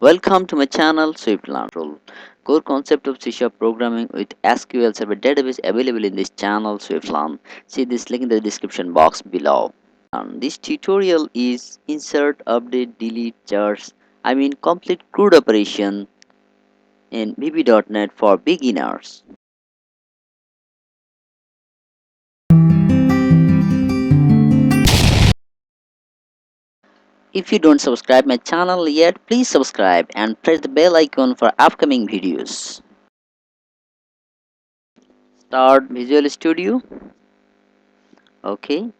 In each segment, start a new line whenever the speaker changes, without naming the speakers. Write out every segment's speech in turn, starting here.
Welcome to my channel Swiftland Rule. Core concept of C# programming with SQL Server database available in this channel Swiftland. See this link in the description box below. This tutorial is insert, update, delete, charts. Complete CRUD operation in VB.NET for beginners. If you don't subscribe my channel yet, please subscribe and press the bell icon for upcoming videos. Start Visual Studio. Okay.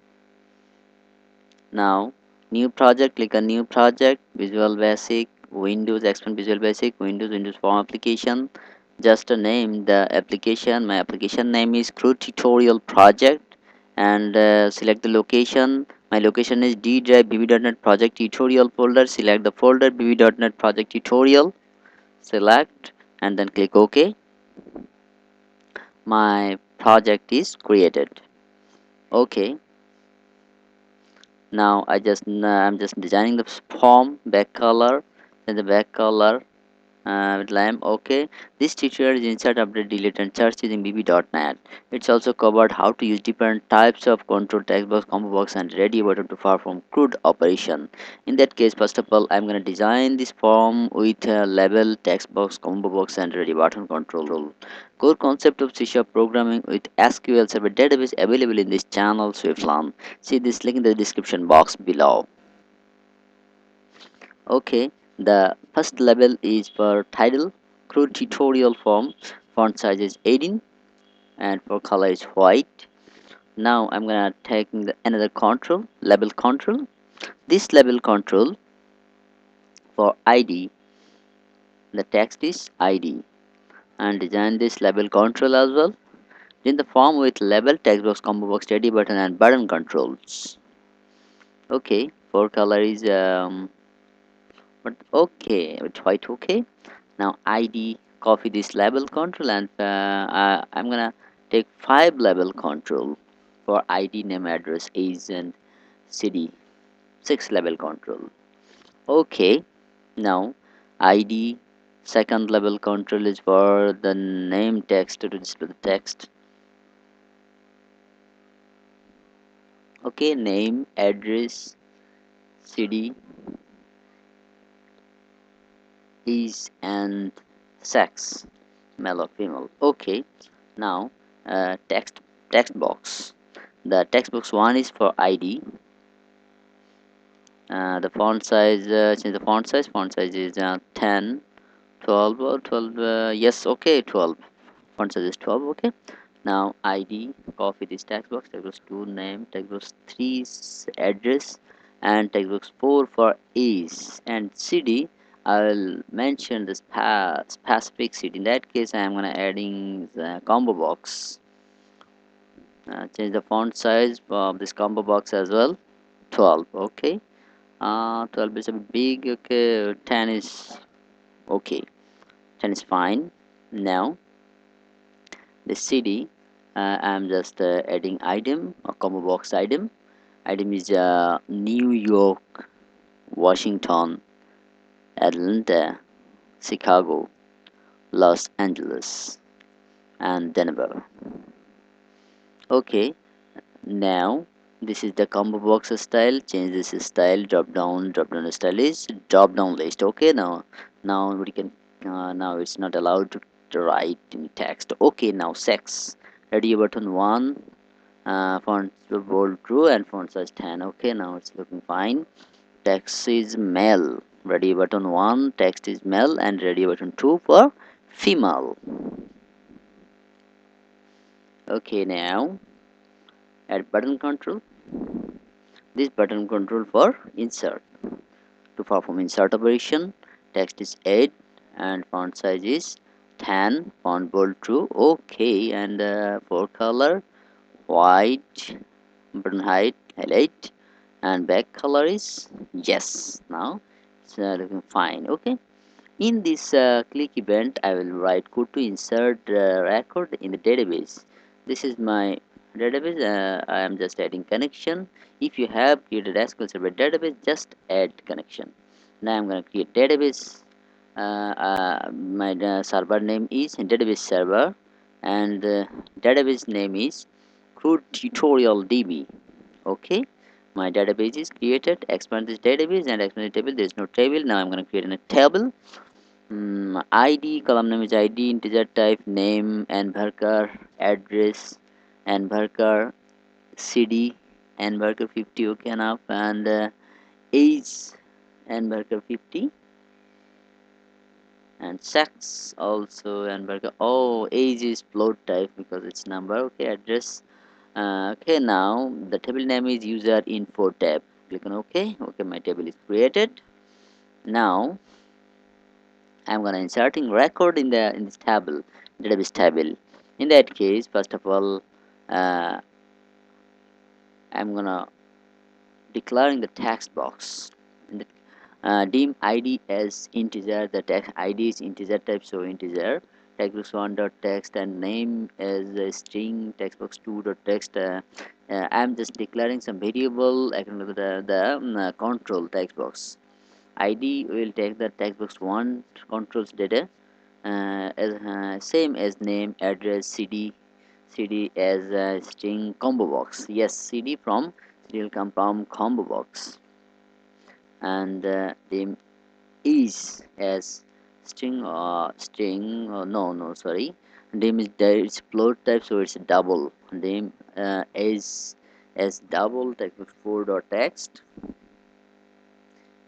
Now, new project, click on new project, Visual Basic, Windows, expand Visual Basic, Windows Form application. Just a name the application. My application name is CRUD tutorial project, and select the location. My location is D drive bb.net project tutorial folder. Select the folder bb.net project tutorial. Select and then click OK. My project is created. Okay. Now I'm just designing the form back color, then the back color with lime. Okay, this tutorial is insert, update, delete and search using bb.net. It's also covered how to use different types of control, text box, combo box and ready button to perform CRUD operation. In that case, first of all, I'm gonna design this form with a label, text box, combo box and ready button control. Core concept of C# programming with SQL Server database available in this channel Swiftland. See this link in the description box below. Okay, the first label is for title, CRUD tutorial form, font size is 18 and for color is white. Now I'm gonna take another control, label control. This label control for ID, the text is ID, and design this label control as well. Then the form with label, text box, combo box, ready button and button controls. Okay, for color is but okay with white. Okay, now id, copy this label control and I'm gonna take 5 label control for id, name, address, age and city. 6 label control. Okay, now id, second label control is for the name text to display the text. Okay, name, address, city, age and sex, male or female. Okay, now text box. The text box 1 is for id. The font size, change the font size is 10, 12 or 12, yes, okay, 12, font size is 12. Okay, now id, copy this text box 2 name, text box 3 address and text box 4 for age and city. I will mention the specific city. In that case I am gonna adding the combo box. Change the font size of this combo box as well, 12. Okay, 12 is a bit big. Okay, 10 is okay, 10 is fine. Now the city, I'm just adding item, a combo box item. Item is New York, Washington, Atlanta, Chicago, Los Angeles and Denver. Okay, now this is the combo box style. Change this style. Drop down style is drop down list. Okay, now we can now it's not allowed to write any text. Okay, now sex, ready button 1, font bold true and font size 10. Okay, now it's looking fine. Text is male, ready button 1, text is male and ready button 2 for female. Okay, now add button control. This button control for insert. To perform insert operation, text is 8 and font size is 10, font bold true. Okay, and for color white, button height highlight and back color is yes. Now it's looking fine. Okay, in this click event I will write code to insert record in the database. This is my database. I am just adding connection. If you have created SQL Server database, just add connection. Now I'm going to create database. My server name is database server, and database name is CRUD tutorial DB. Okay, my database is created. Expand this database and expand the table. There is no table. Now I'm going to create a table. ID column name is ID, integer type, name and varchar, address and varchar, CD and varchar 50. Okay, enough, and age and varchar 50, and sex also and varchar. Oh, age is float type because it's number. Okay, address. Okay, now the table name is user info tab. Click on OK. Okay, my table is created. Now I'm gonna inserting record in the in this table, database table. In that case, first of all, uh, I'm gonna declaring the text box. In the, dim ID as integer. The text ID is integer type, so integer. Textbox one dot text and name as a string. Textbox two dot text. I'm just declaring some variable according to the control textbox. ID will take the textbox one controls data, same as name, address, cd as string combo box. Yes, cd will come from combo box, and the is as string. No, sorry. Dim is there. It's float type, so it's double. Dim is as double textbox four dot text,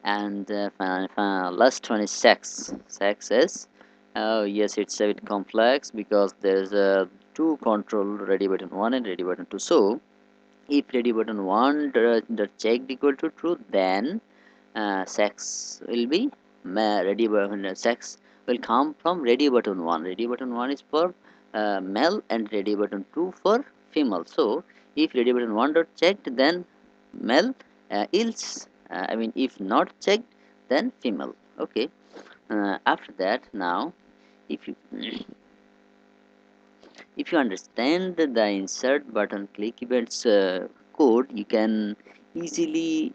and last one is sex is, oh yes, it's a bit complex because there's two control, ready button 1 and ready button 2. So if ready button 1 the checked equal to true, then sex will be ready button sex will come from ready button 1. Ready button 1 is for male and ready button 2 for female. So if ready button 1 dot checked, then male, else I mean if not checked, then female. Okay, after that, now if you if you understand the insert button click events code, you can easily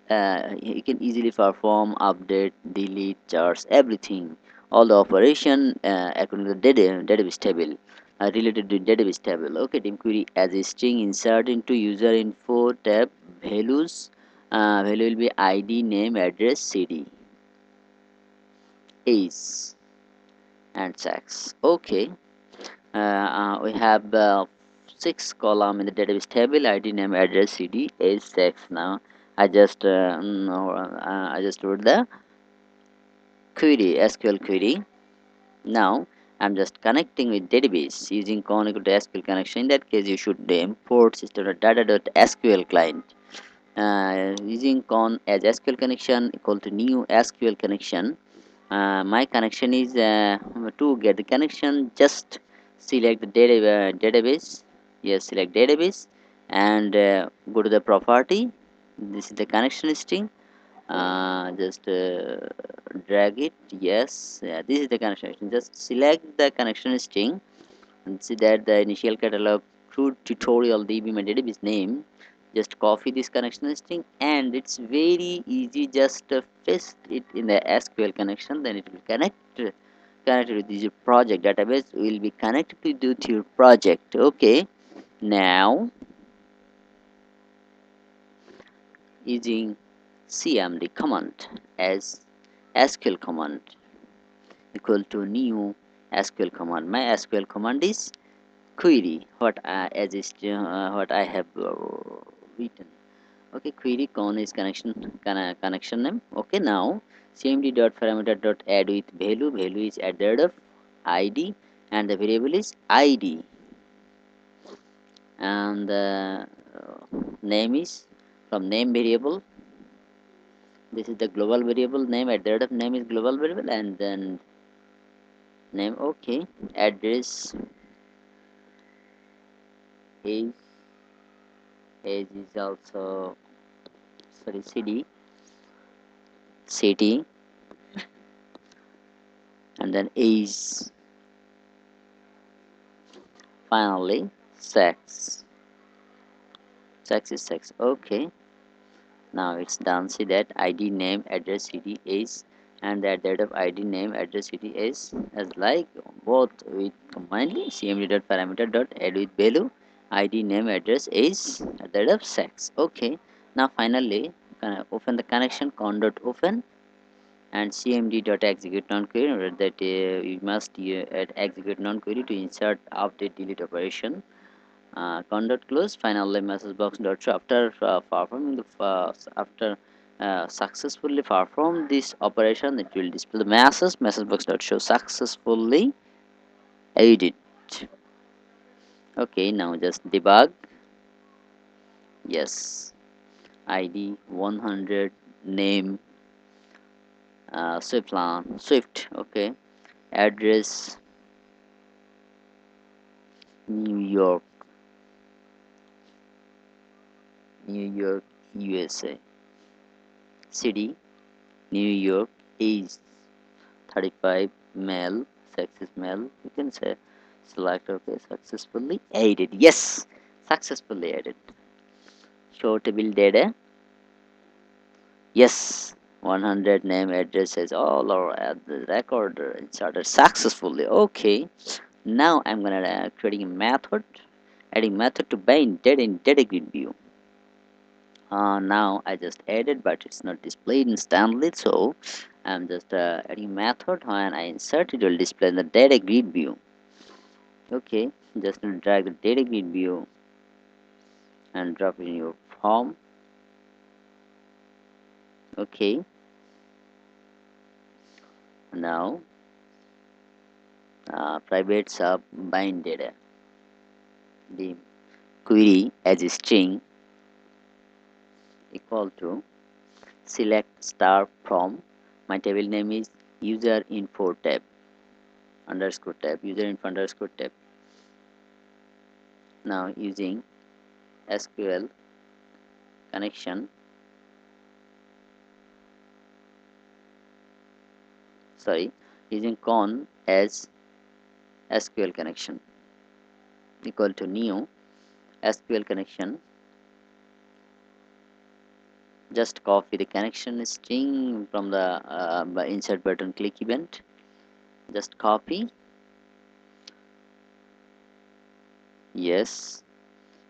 perform update, delete, charts, everything, all the operation according to the database table, related to database table. Okay, dim query as a string, insert into user info tab, values, value will be id, name, address, cd, age and sex. Okay, we have six column in the database table: id, name, address, cd, age, sex. Now I just wrote the query, SQL query. Now I'm just connecting with database using con equal to SQL connection. In that case, you should import system.data.sql client. Using con as SQL connection equal to new SQL connection. My connection is to get the connection. Just select the database. Yes, select database and go to the property. This is the connection string. Just drag it. Yes, yeah, this is the connection string. Just select the connection string and see that the initial catalog CRUD tutorial db my database name. Just copy this connection string, and it's very easy. Just paste it in the SQL connection, then it will connected with your project. Database will be connected with your project. Okay, now using cmd command as SQL command equal to new SQL command. My SQL command is query. What I have written. Okay, query con is connection name. Okay, now cmd dot parameter dot add with value. Value is at the rate of id, and the variable is id, and the name is from name variable. This is the global variable name. At the rate of name is global variable, and then name. Okay, address is age is also, sorry, city, and then age. Finally, sex is sex. Okay, now it's done. See that id, name, address, cd, age, and that date of id name address city is as like both with combinedly cmd dot parameter dot add with value id name address is at the rate of sex. Okay, now finally open the connection con dot open and cmd dot execute non query that you must add execute non query to insert update delete operation. Conduct close. Finally, message box dot show. After performing the after successfully perform this operation, it will display the message box dot show successfully added. Okay, now just debug. Yes, ID 100 name Swift. Okay, address New York, New York, USA. City New York. Age 35, male, sex is male. You can say select. Okay, successfully added. Yes, successfully added. Show table data. Yes, 100 name addresses all are at the record inserted successfully. Okay, now I'm gonna creating a method, adding method to bind data in data grid view. Now I just added, but it's not displayed instantly, so I'm just adding method. When I insert it, will display in the data grid view. Okay, just drag the data grid view and drop it in your form. Okay, now private sub bind data, the query as a string equal to select star from my table name is user info tab underscore tab user info underscore tab. Now using SQL connection, sorry, using con as SQL connection equal to new SQL connection. Just copy the connection string from the insert button click event. Just copy. Yes,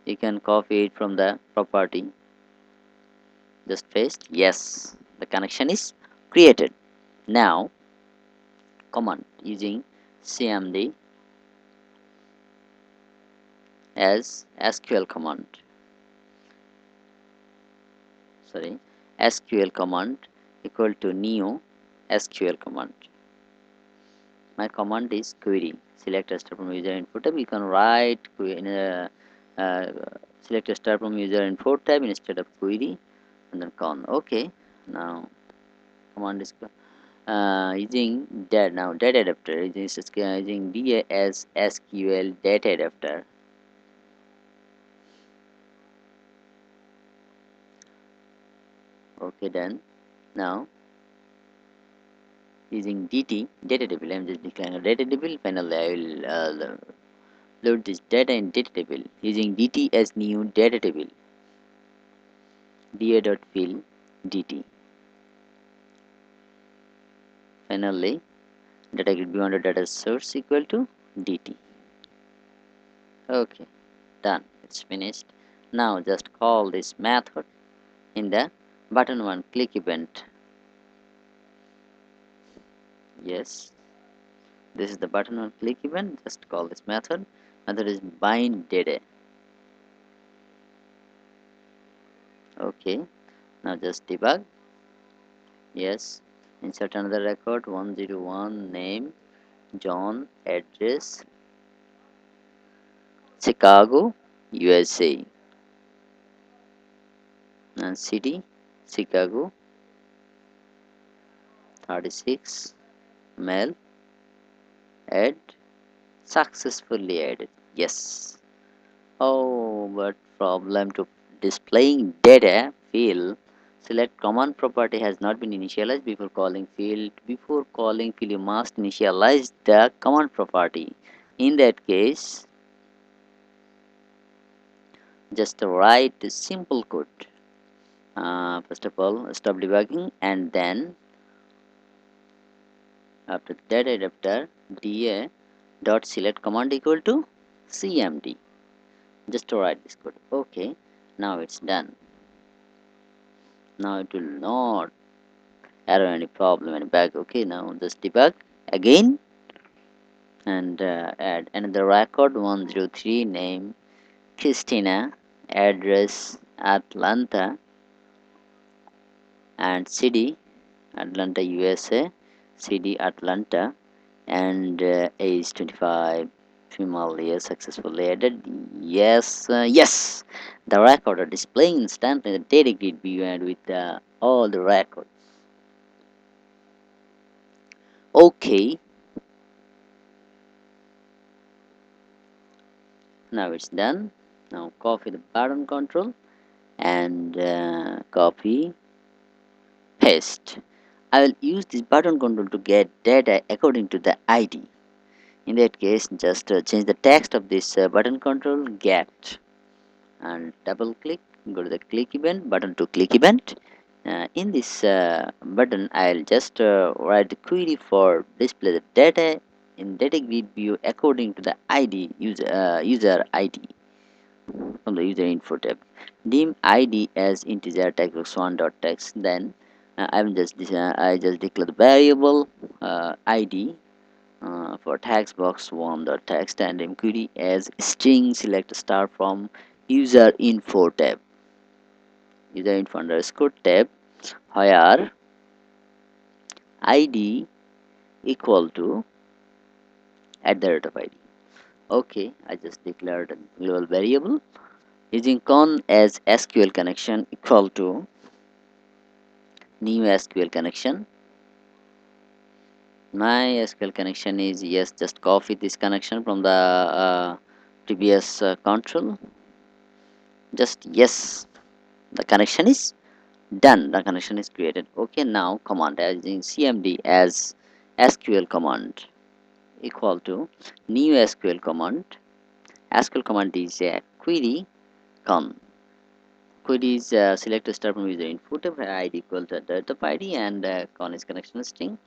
you can copy it from the property. Just paste. Yes, the connection is created. Now command using cmd as SQL command. Sorry, SQL command equal to new SQL command. My command is query. Select a star from user info tab. You can write in a uh, select a star from user info tab instead of query and then con. Okay, now command is using that now data adapter using DA as SQL data adapter. Okay, done. Now using DT data table, I'm just declaring a data table. Finally, I will load this data in data table using DT as new data table. da.fill dt. Finally, data grid beyond the data source equal to dt. Okay, done. It's finished. Now just call this method in the button one click event. Yes, this is the button one click event. Just call this method. Method is bind data. Okay, now just debug. Yes, insert another record 101 name John address Chicago USA and city Chicago 36 male add successfully added. Yes. Oh, but problem to displaying data field. Select command property has not been initialized before calling field. Before calling field, you must initialize the command property. In that case, just write a simple code. First of all, stop debugging and then After the data adapter, da dot select command equal to cmd. Just to write this code. Okay, now it's done. Now it will not error any problem any bug. Okay, now just debug again and add another record 103, name Christina, address Atlanta, and city Atlanta, USA, city Atlanta, and age 25, female. Yes, successfully added. Yes, yes. The record are displaying instantly the data grid view and with all the records. Okay, now it's done. Now copy the button control and copy paste. I will use this button control to get data according to the ID. In that case, just change the text of this button control get and double click, go to the click event button to click event. In this button, I'll just write the query for display the data in data grid view according to the ID user ID from the user info tab. Dim ID as integer textbox1 dot text. Then I just declare the variable ID for text box 1 dot text and query as string select star from user info underscore tab where id equal to at the rate of id. Okay, I just declared a global variable using con as sql connection equal to new sql connection. My sql connection is yes, just copy this connection from the previous control. Just yes, the connection is done, the connection is created. Okay, now command as in cmd as sql command equal to new sql command. Sql command is a query con. Query is select a star from user input where id equal to date of id and con is connection string.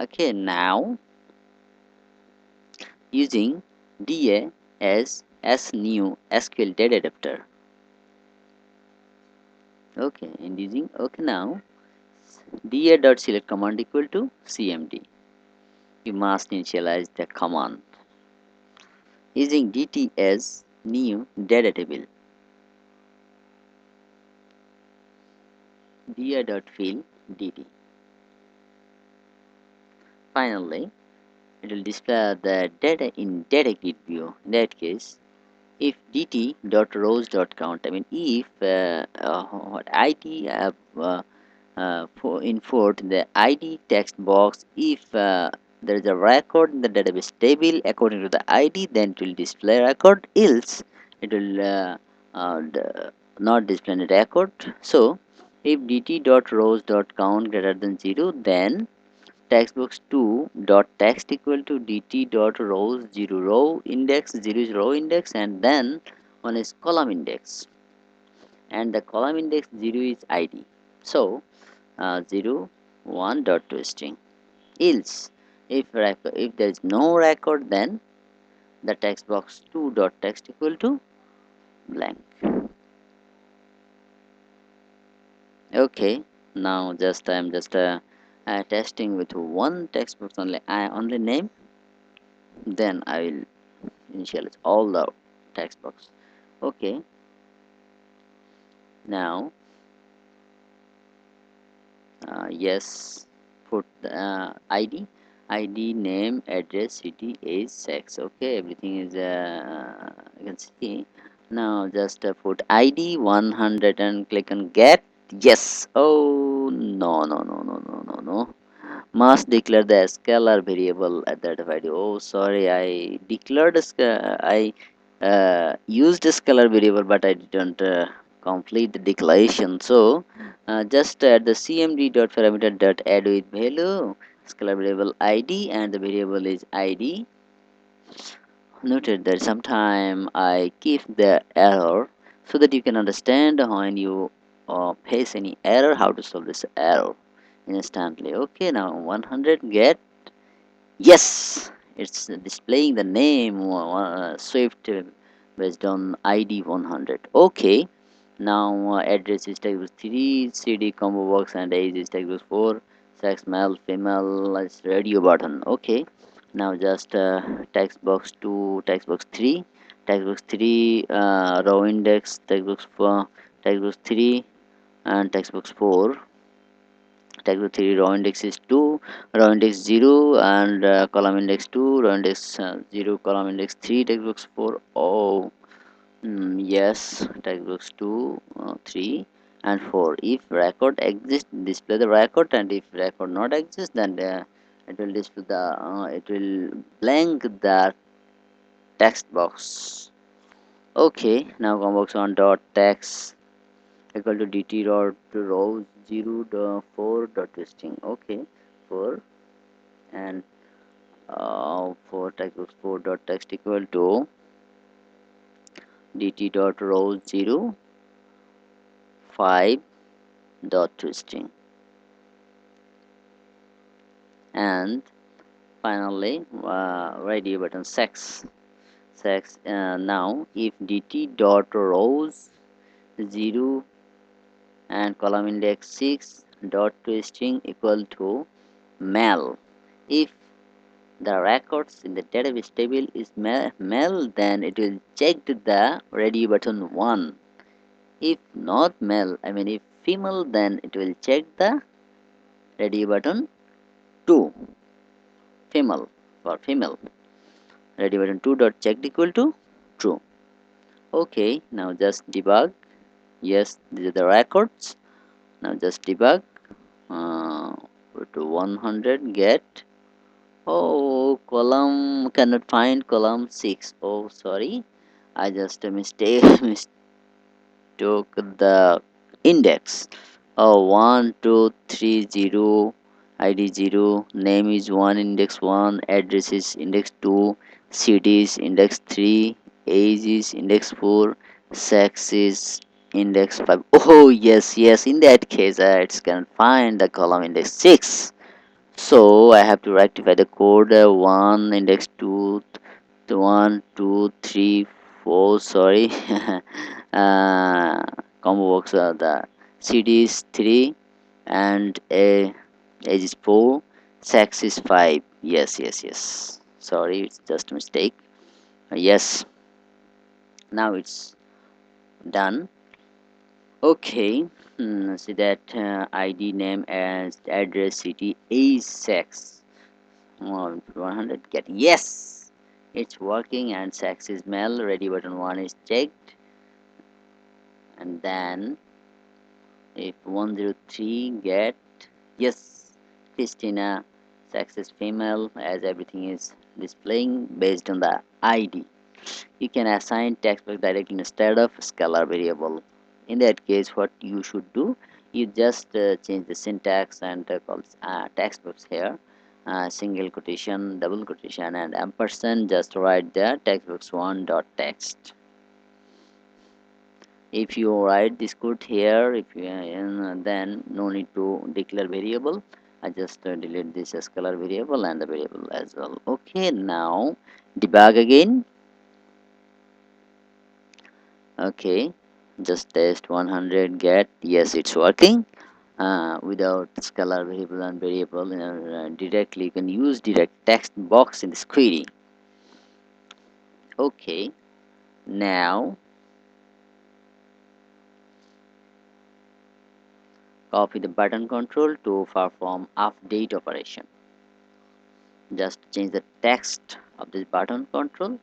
Okay, now using da as s new sql data adapter. Okay, and using okay now da dot select command equal to cmd. You must initialize the command using dt as new data table. dir.fill dt. Finally, it will display the data in data grid view. In that case, if dt.rows.count, I mean if what id for import the id text box, if there is a record in the database table according to the id, then it will display record, else it will not display the record. So if dt.rows.count greater than 0, then textbox 2 dot text equal to dt dot rows 0 row index 0 is row index and then one is column index and the column index 0 is id. So 0 1 dot to string. Else if there is no record, then the text box 2 dot text equal to blank. Okay, now just I am just testing with one text box only. I only name, then I will initialize all the text box. Okay, now yes, put the id name address city age sex. Okay, everything is you can see. Now just put id 100 and click on get. Yes. Oh, no, no, no, no, no, no, no, must declare the scalar variable at that value. Oh, sorry, I declared I used a scalar variable, but I didn't complete the declaration. So just add the cmd dot parameter dot add with value scalar variable id, and the variable is id. Noted that sometime I keep the error so that you can understand when you face any error how to solve this error instantly. Okay, now 100 get Yes, it's displaying the name Swift based on ID 100. Okay, now address is text 3, CD combo box, and age is text 4, sex male, female, is radio button. Okay, now just text box 2, text box 3, row index, text box 3, and text box 4. Table 3 row index is 2, row index 0, and column index 2, row index 0, column index 3, textbooks 4. Oh, yes, textbooks 2, 3, and 4. If record exists, display the record, and if record not exist, then it will display it will blank the text box. Okay, now combo box 1 dot text equal to dt dot row 0 dot 4 dot string. Okay, 4, and for text 4 dot text equal to dt dot row 0 5 dot string. And finally radio button sex now if dt dot rows 0 and column index 6 dot string equal to male. If the records in the database table is male, then it will check the radio button 1. If not male, I mean if female, then it will check the radio button 2. Female, for female, radio button 2 dot checked equal to true. Okay, now just debug. Yes, these are the records. Now just debug. Go to 100 get. Oh, column cannot find column 6. Oh, sorry, I just mistook the index. Oh, 1230 ID 0, name is 1, index 1, address is index 2, city is index 3, age is index 4, sex is index 5. Oh, yes, in that case, it can find the column index 6. So I have to rectify the code 1 index 2 to 1 2 3 4, sorry. Combo box the CD is 3 and a age is 4, sex is 5. Yes, sorry, it's just a mistake. Yes, now it's done. Okay, see that ID, name, as address, city, age, sex. 100 get. Yes, it's working, and sex is male, ready button 1 is checked. And then if 103 get, yes, Christina, sex is female, as everything is displaying based on the ID. You can assign text box directly instead of scalar variable. In that case, what you should do, you just change the syntax and call text box here, single quotation, double quotation, and ampersand. Just write the text box 1 dot text. If you write this code here, if you then no need to declare variable. I just delete this scalar variable and the variable as well. Okay, now debug again. Okay, just test 100 get. Yes, it's working. Without scalar variable and variable, directly you can use direct text box in this query. Okay, now copy the button control to perform update operation. Just change the text of this button control,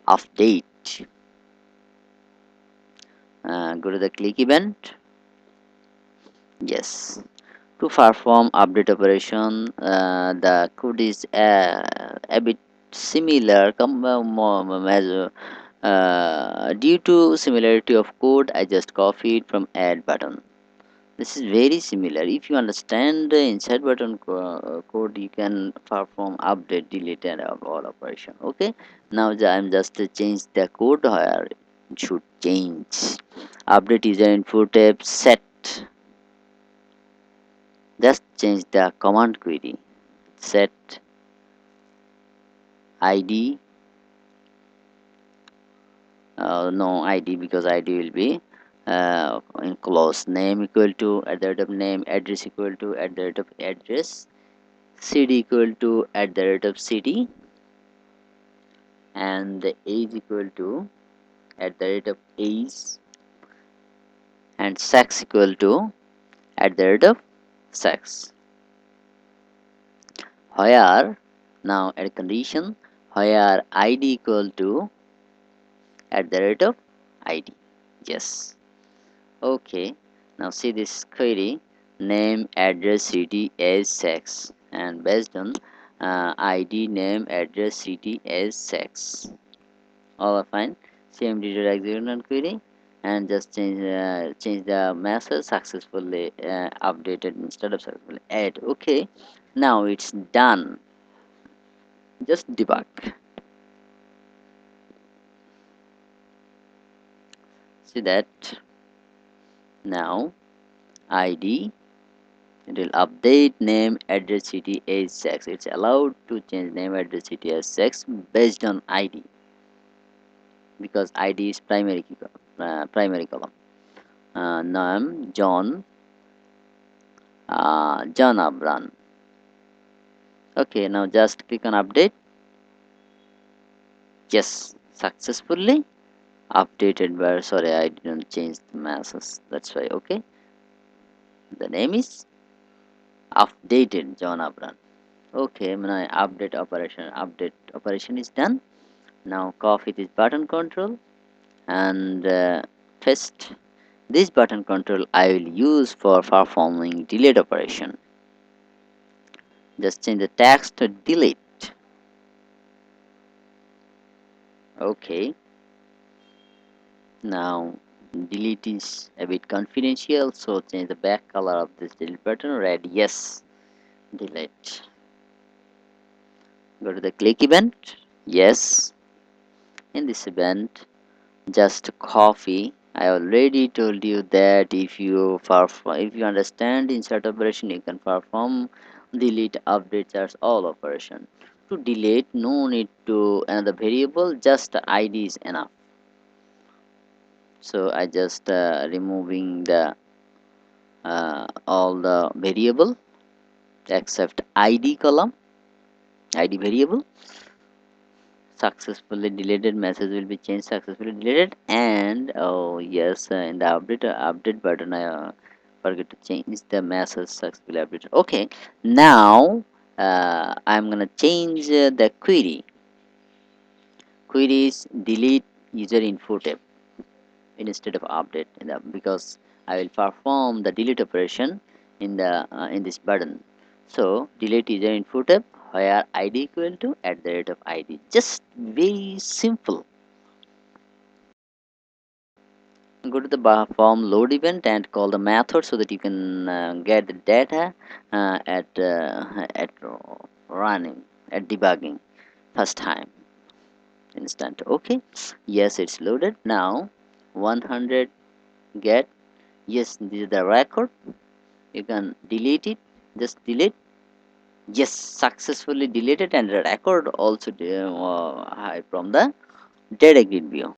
update. Go to the click event. Yes, to perform update operation, the code is a bit similar. Due to similarity of code, I just copied from add button. This is very similar. If you understand the inside button code, you can perform update, delete, and all operation. Okay. Now I'm just change the code where it should change. Update user input tab set. Just change the command query. Set ID, no ID, because ID will be in close. Name equal to at the rate of name, address equal to at the rate of address, city equal to at the rate of city, and the age equal to at the rate of age, and sex equal to at the rate of sex. Where now at condition where ID equal to at the rate of ID. Yes. Okay. Now see this query: name, address, city, age, sex, and based on ID, name, address, city, age, sex. All are fine. Same detail execute on query, and just change the message successfully updated instead of successfully add. Okay. Now it's done. Just debug. See that now ID, it will update name, address, city, age, sex. It's allowed to change name, address, city, age, sex based on ID, because ID is primary column. Name John, John Abran. Okay, now just click on update. Yes, successfully updated. But sorry, I didn't change the message. That's why. Okay, the name is updated John Abran. Okay, my update operation is done. Now copy this button control and paste. This button control I will use for performing delete operation. Just change the text to delete. Okay, now delete is a bit confidential, so change the back color of this delete button red. Yes, delete. Go to the click event. Yes, in this event just copy. I already told you that if you understand insert operation, you can perform delete, update, search, all operation. To delete, no need to another variable, just ID is enough. So I just removing the all the variable except ID column, ID variable. Successfully deleted message will be changed, successfully deleted. And oh yes, in the update button I forget to change the message successfully updated. Okay, now I'm gonna change the queries delete user info tab instead of update because I will perform the delete operation in this button. So delete user info tab where ID equal to at the rate of ID. Just very simple. Go to the form load event and call the method so that you can get the data at running at debugging first time instant. Okay, yes, it's loaded now. 100 get. Yes, this is the record. You can delete it. Just delete. Yes, successfully deleted, and the record also from the data grid view.